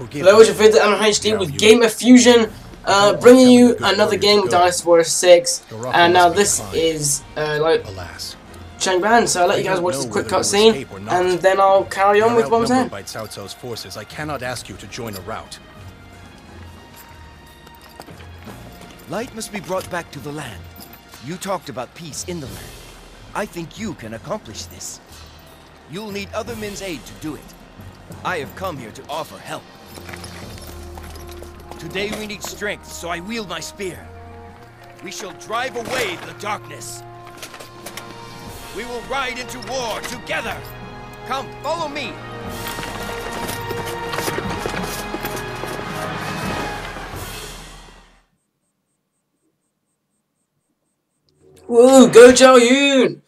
Hello, it's your favorite MHD with Game of Fusion, bringing you another game with Dynasty 6, and now this is like Chang, so I'll let you guys watch this quick cutscene, and then I'll carry on with what I'm saying. By Cao Cao's forces, I cannot ask you to join a rout. Light must be brought back to the land. You talked about peace in the land. I think you can accomplish this. You'll need other men's aid to do it. I have come here to offer help. Today we need strength, so I wield my spear. We shall drive away the darkness. We will ride into war together. Come, follow me. Woo, go Zhao!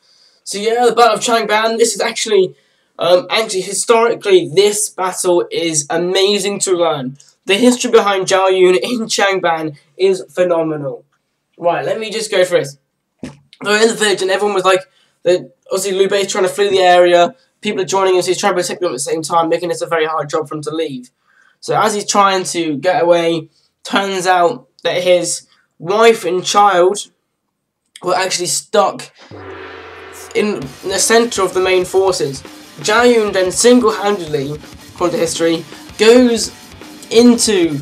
So yeah, the Battle of Chang. This is actually historically, this battle is amazing to learn. The history behind Zhao in Chang is phenomenal. Right, let me just go through it. They're in the village and everyone was like, obviously Liu Bei's trying to flee the area, people are joining him, so he's trying to protect them at the same time, making this a very hard job for him to leave. So as he's trying to get away, turns out that his wife and child were actually stuck in the centre of the main forces. Zhao then single-handedly, according to history, goes into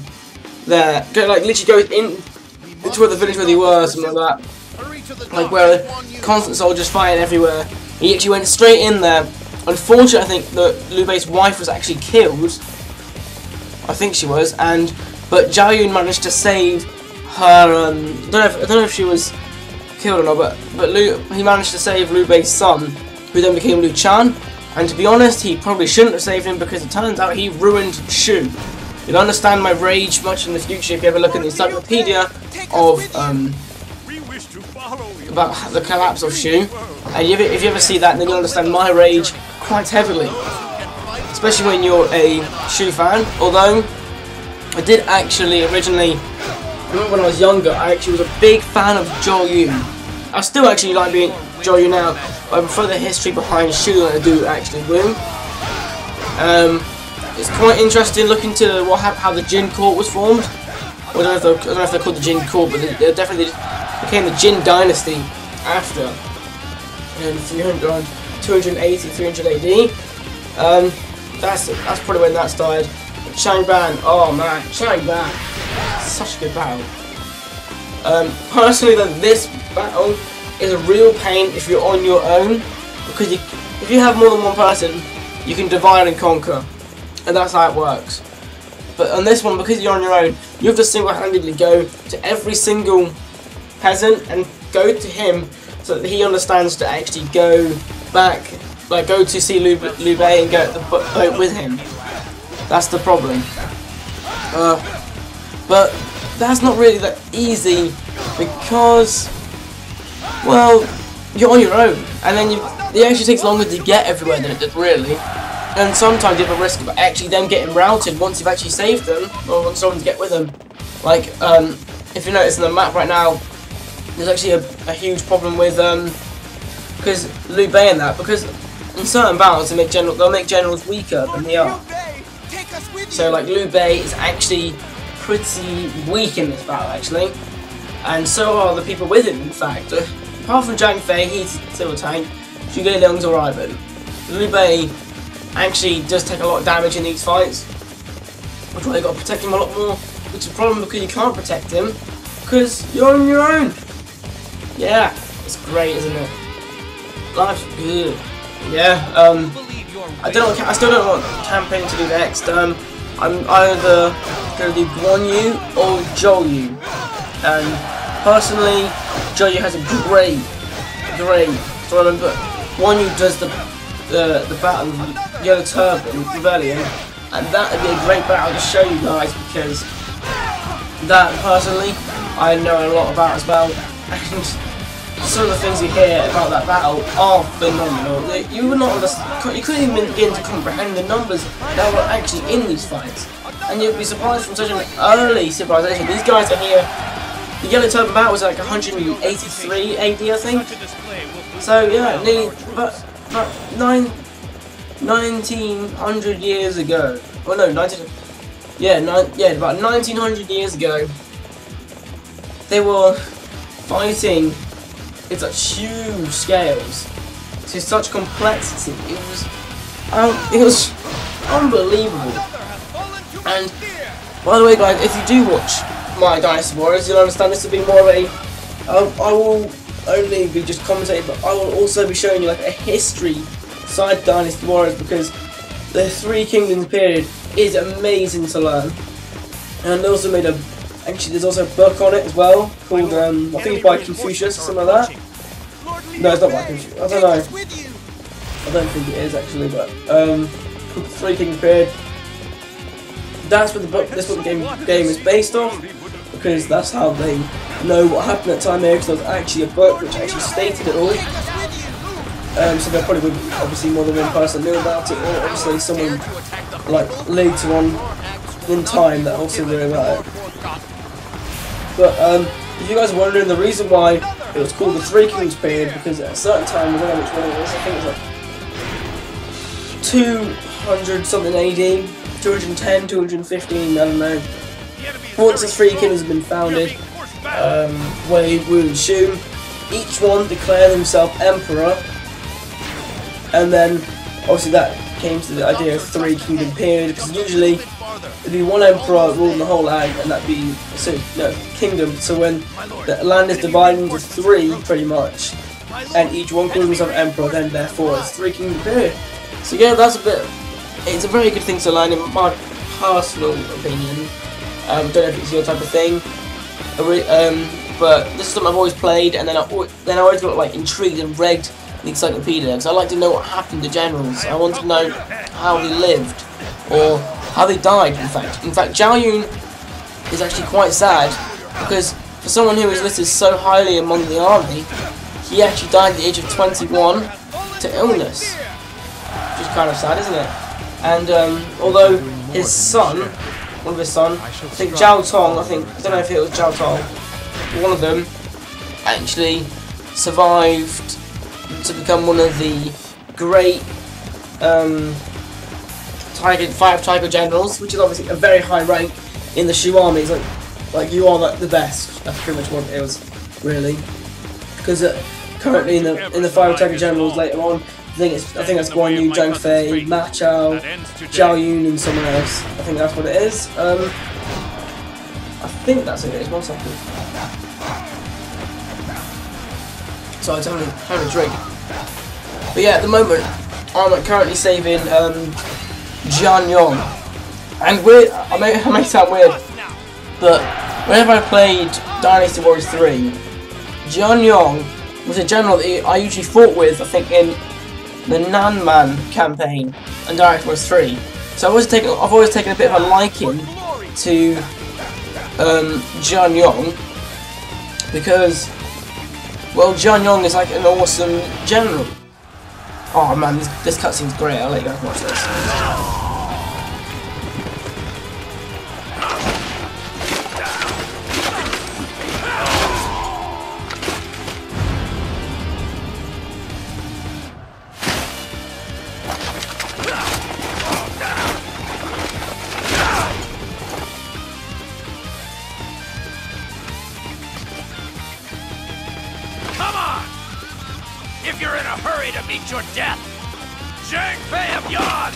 there, literally goes into where the village where they were, something like that. Like where constant soldiers fighting everywhere. He actually went straight in there. Unfortunately, I think that Liu Bei's wife was actually killed. I think she was, but Zhao managed to save her. I don't know if she was killed or not, but he managed to save Liu Bei's son, who then became Liu Chan. And to be honest, he probably shouldn't have saved him because it turns out he ruined Shu. You'll understand my rage much in the future if you ever look in the encyclopedia of about the collapse of Shu. And if you ever see that, then you'll understand my rage quite heavily, especially when you're a Shu fan. Although I did actually originally, when I was younger, I actually was a big fan of Zhao. I still actually like being Zhao now, but I prefer the history behind Shu than I do actually Wu. It's quite interesting looking to how the Jin court was formed. I don't know if they're called the Jin court, but they definitely became the Jin Dynasty after in 280, 300 AD. That's probably when that started. Chang, oh man, Chang, such a good battle. Personally, this battle is a real pain if you're on your own, because if you have more than one person, you can divide and conquer, and that's how it works. But on this one, because you're on your own, you have to single-handedly go to every single peasant and go to him so that he understands to actually go back, go to see Liu Bei and get the boat with him. That's the problem. But that's not really that easy because, well, you're on your own, and then it actually takes longer to get everywhere than it did really. And sometimes you have a risk of actually them getting routed once you've actually saved them, or want someone to get with them. Like, if you notice in the map right now, there's actually a huge problem with because Liu Bei and that, because in certain battles they'll make generals weaker than they are. So like Liu Bei is actually pretty weak in this battle actually, and so are the people with him. In fact, apart from Zhang Fei, he's still a tank. Zhuge Liang's alright, but Liu Bei actually does take a lot of damage in these fights, which why you got to protect him a lot more. Which is a problem because you can't protect him because you're on your own. Yeah, it's great, isn't it? Life's good. Yeah. I still don't know what campaign to do next. I'm either going to do Guan Yu or Zhou Yu. And personally, Zhou Yu has a great story, but Guan Yu does the battle of Yellow Turban Rebellion, and that would be a great battle to show you guys because that personally I know a lot about as well. And some of the things you hear about that battle are phenomenal. You would not understand, you couldn't even begin to comprehend the numbers that were actually in these fights. And you'd be surprised from such an early civilization. These guys are here. The Yellow Turban battle was like 183 AD, I think. So yeah, nearly about 1900 years ago. Oh no, about 1900 years ago, they were fighting in such huge scales, to such complexity. It was unbelievable. And by the way, guys, if you do watch my Dynasty Warriors, you'll understand this will be more of a. I will only be just commentating, but I will also be showing you like a history side of Dynasty Warriors, because the Three Kingdoms period is amazing to learn. And they also made actually there's also a book on it as well, called I think it's by Confucius or something like that. No, it's not by Confucius, I don't know. I don't think it is actually, but called the Three Kingdoms period. That's what the game is based on, because that's how they know what happened at time here, because there's actually a book which actually stated it all. So there probably would be obviously more than one person knew about it, or obviously someone like later on in time that also knew about it. But if you guys are wondering, the reason why it was called the Three Kingdoms period, because at a certain time, I don't know which one it was, I think it was like 200 something AD, 210, 215, I don't know. Once the Three Kingdoms have been founded, Wei, Wu and Shu, each one declared himself emperor, and then obviously that came to the idea of Three Kingdom period, because usually there'd be one emperor ruling the whole land, and that'd be kingdom. So when the land is divided into three, pretty much, and each one calls himself emperor, then therefore it's Three Kingdom period. So yeah, it's a very good thing to learn in my personal opinion. I don't know if it's your type of thing, but this is something I've always played, and then I always got like intrigued and read the encyclopedia, because I like to know what happened to generals. I want to know how they lived, or how they died. In fact, Zhao Yun is actually quite sad, because for someone who is listed so highly among the army, he actually died at the age of 21 to illness, which is kind of sad, isn't it? And although his son, one of his sons, I think Zhao Tong, I don't know if it was Zhao Tong, one of them actually survived to become one of the great five tiger generals, which is obviously a very high rank in the Shu army. It's like you are like the best. That's pretty much what it was, really. Because currently in the five tiger generals later on, I think that's Guan Yu, Zhang Fei, Ma Chao, Zhao Yun, and someone else. I think that's what it is. I think that's it. It's 1 second. So I'm having a drink. But yeah, at the moment, I'm currently saving Jian Yong. And I may sound weird, but whenever I played Dynasty Warriors 3, Jian Yong was a general that I usually fought with, I think, in the Nanman campaign and Dynasty Warriors 3. So I've always taken a bit of a liking to Jian Yong, because, well, Jian Yong is like an awesome general. Oh man, this cutscene's great. I'll let you guys watch this. If you're in a hurry to meet your death, Chang of Yan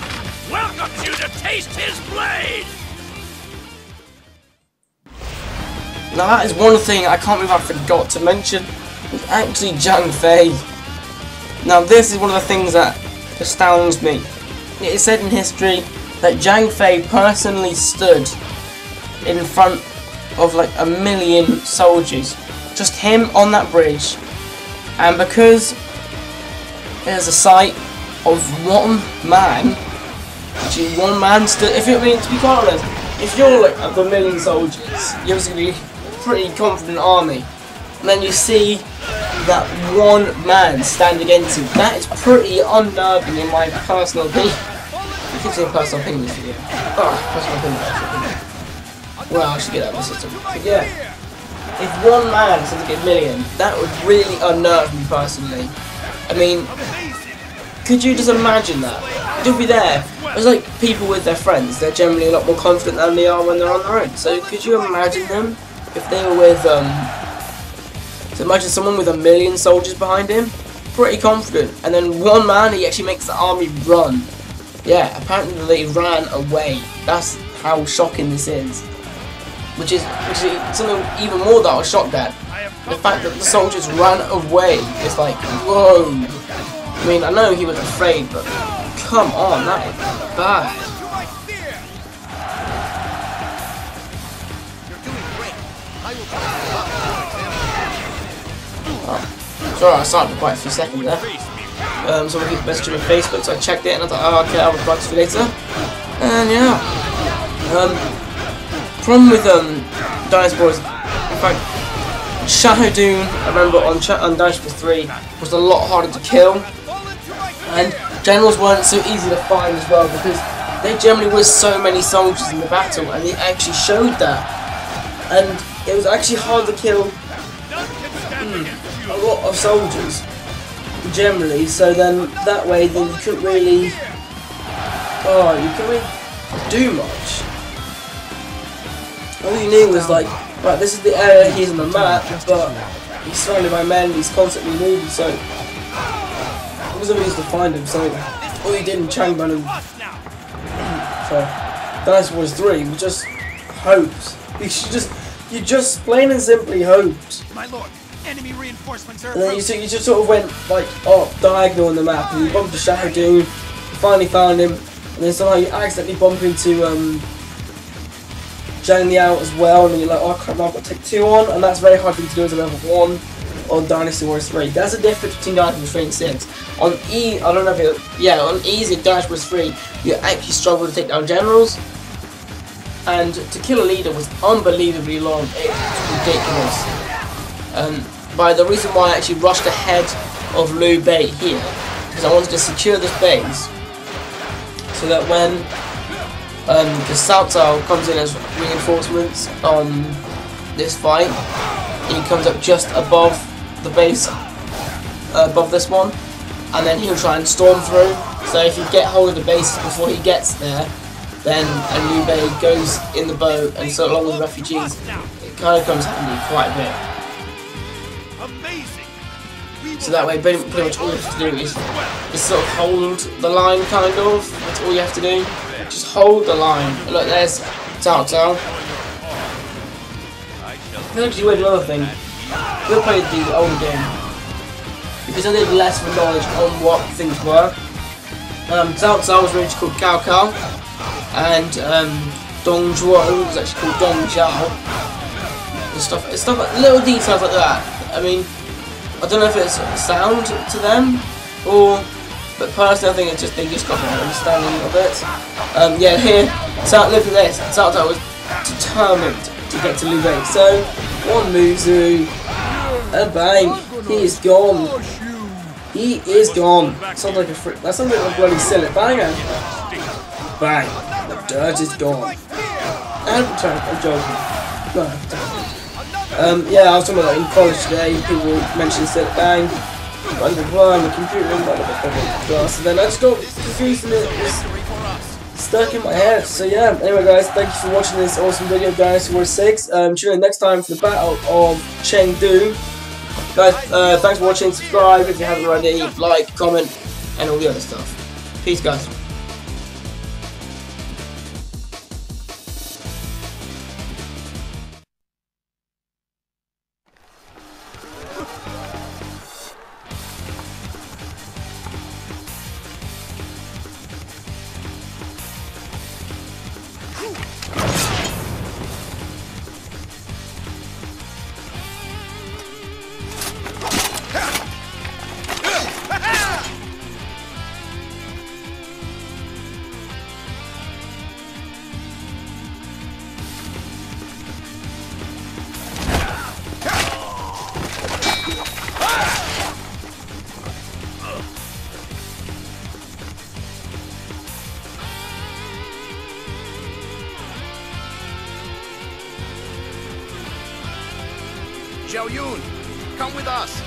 welcomes you to taste his blade! Now that is one thing I can't believe I forgot to mention, was actually Zhang Fei. Now this is one of the things that astounds me. It is said in history that Zhang Fei personally stood in front of like 1 million soldiers. Just him on that bridge. And because there's a sight of one man, actually one man stood, to be quite honest, if you're like of 1 million soldiers, you're just going to be a pretty confident army, and then you see that one man stand against you, that is pretty unnerving in my personal opinion. I keep saying personal opinion in this video. Personal opinion. Well, I should get out of the system. But yeah, if one man stands against 1 million, that would really unnerve me personally. I mean, could you just imagine that? you'll be there. It's like people with their friends. They're generally a lot more confident than they are when they're on their own. So could you imagine them if they were with so imagine someone with 1,000,000 soldiers behind him, pretty confident, and then one man, he actually makes the army run. Yeah, apparently they ran away. That's how shocking this is. Which is something even more that I was shocked at. The fact that the soldiers ran away. It's like, whoa. I mean, I know he was afraid, but come on, that is bad. Oh, sorry, I started for quite a few seconds there. Someone keeps messaging me on Facebook, so I checked it and I thought, oh, okay, I'll reply to you later. And yeah. Problem with Dynasty was, in fact, Shadow Dune, I remember on Dynasty 3, was a lot harder to kill, and generals weren't so easy to find as well, because there generally was so many soldiers in the battle, and they actually showed that, and it was actually hard to kill a lot of soldiers, generally, so then that way then you couldn't really, do much. All you knew was like, right, this is the area he's on the map, but he's surrounded by men, he's constantly moving, so it was always easy to find him, so all you did in Chang Dynasty Wars 3 was just hoped. You just plain and simply hoped. My lord, enemy reinforcements are and then you just sort of went like diagonal on the map, and you bumped into Shadow Dune, you finally found him, and then somehow you accidentally bump into Zhang as well, and then you're like, oh crap, I've got to take 2 on, and that's very hard thing to do as a level 1 on Dynasty Wars 3. That's the difference between Dynasty Wars 3 and 6. On I don't know if on easy Dynasty Wars 3, you actually struggle to take down generals, and to kill a leader was unbelievably long. It's ridiculous. But the reason why I actually rushed ahead of Liu Bei here, because I wanted to secure this base, so that when the Zhao comes in as reinforcements on this fight, he comes up just above the base, above this one, and then he'll try and storm through. So if you get hold of the base before he gets there, then Liu Bei goes in the boat, and so along with the refugees, it kind of comes handy quite a bit. So that way, pretty much all you have to do is sort of hold the line, kind of. That's all you have to do. Just hold the line. Look, there's Zhao. It's actually weird another thing. We played the older game because I did less of knowledge on what things were. Zhao was originally called Cao Cao, and Dong Zhuo was actually called Dong Zhao. And stuff like little details like that. I mean, I don't know if it's sound to them but personally I think it's just they just got an understanding of it. Yeah, here, look at this. Zhao was determined to get to Liu Bei. So, one Muzu, and bang, he is gone. He is gone. Sounds like that sounds like a bloody silly banger. Bang, the dirt is gone. And I'm joking. No, yeah, I was talking about that in college today. People mentioned silly bang. Blah, the computer, blah. So then I just got confused and it was stuck in my head. So yeah, anyway guys, thank you for watching this awesome video of Dynasty Wars 6. Tune in next time for the battle of Chengdu. Guys, thanks for watching, subscribe if you haven't already, like, comment, and all the other stuff. Peace guys. Zhao Yun, come with us.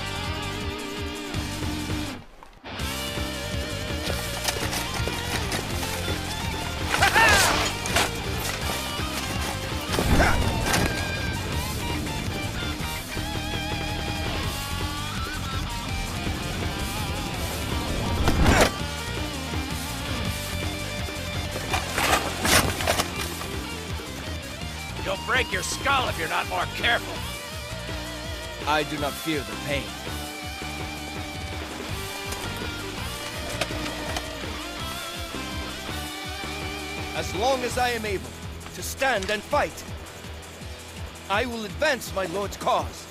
You'll break your skull if you're not more careful. I do not fear the pain. As long as I am able to stand and fight, I will advance my lord's cause.